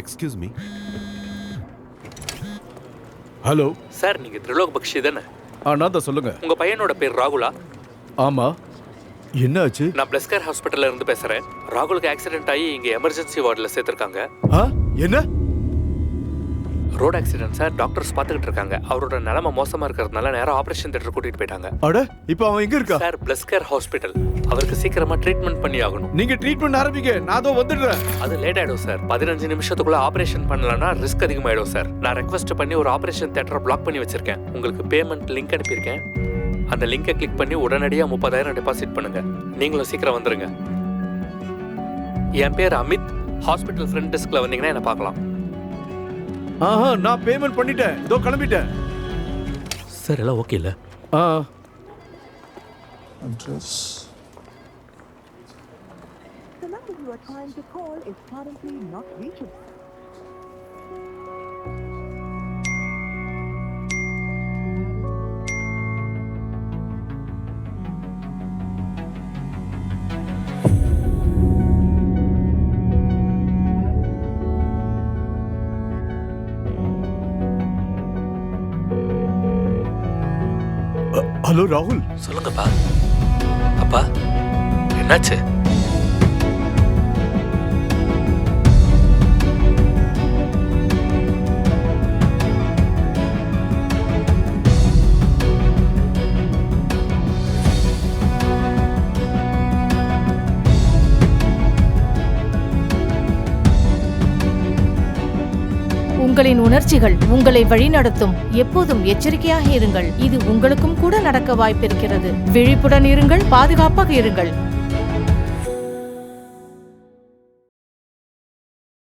Excuse me. Hello sir, நீங்க திரிலோக் பக்ஷி தானே? நான் தான். சொல்லுங்க. உங்க பையனோட பேர் ராகுலா? ஆமா. என்ன ஆச்சு? நான் பிளஸ்கர் ஹாஸ்பிட்டல்ல இருந்து பேசுறேன். ராகுலுக்கு ஆக்சிடென்ட் ஆகி இங்க எமர்ஜென்சி வார்டில் சேர்த்திருக்காங்க. என்ன? Road accident sir. டாக்டர்ஸ் பார்த்துக்கிட்டு இருக்காங்க. அவரோட நிலைமை மோசமா இருக்கிறதுனால நேரா ஆபரேஷன் தியேட்டர் கூட்டிட்டு போயிட்டாங்க. அட, இப்போ அவன் எங்க இருக்கா? சார், பிளஸ்கர் ஹாஸ்பிட்டல். அவருக்கு சீக்கிரமா ட்ரீட்மெண்ட் பண்ணி ஆகணும். நீங்க ட்ரீட்மெண்ட் ஆரம்பிங்க, நான் அதோ வந்துடுறேன். அது லேட் ஆயிடும் சார். 15 நிமிஷத்துக்குள்ள ஆபரேஷன் பண்ணலன்னா ரிஸ்க் அதிகமாயிடும் சார். நான் ரெக்வெஸ்ட் பண்ணி ஒரு ஆபரேஷன் தியேட்டரை பிளாக் பண்ணி வச்சிருக்கேன். உங்களுக்கு பேமெண்ட் லிங்க் அனுப்பியிருக்கேன். அந்த லிங்கை கிளிக் பண்ணி உடனடியா 30,000 டெபாசிட் பண்ணுங்க. நீங்களும் சீக்கிரம் வந்துருங்க. என் பேர் அமித். ஹாஸ்பிட்டல் ஃப்ரண்ட் டெஸ்க்ல வந்தீங்கன்னா என்ன பார்க்கலாம். நான் பேமெண்ட் பண்ணிட்டேன். இதோ கிளம்பிட்டேன். சார், எல்லாம் ஓகே இல்ல? Address. The number you are trying to call is currently not reachable. Hello ராகுல். சொல்லுங்கப்பா. அப்பா, என்னாச்சு? உங்களின் உணர்ச்சிகள் உங்களை வழிநடத்தும். எப்போதும் எச்சரிக்கையாக இருங்கள். இது உங்களுக்கும் கூட நடக்க வாய்ப்பிருக்கிறது. விழிப்புடன் இருங்கள், பாதுகாப்பாக இருங்கள்.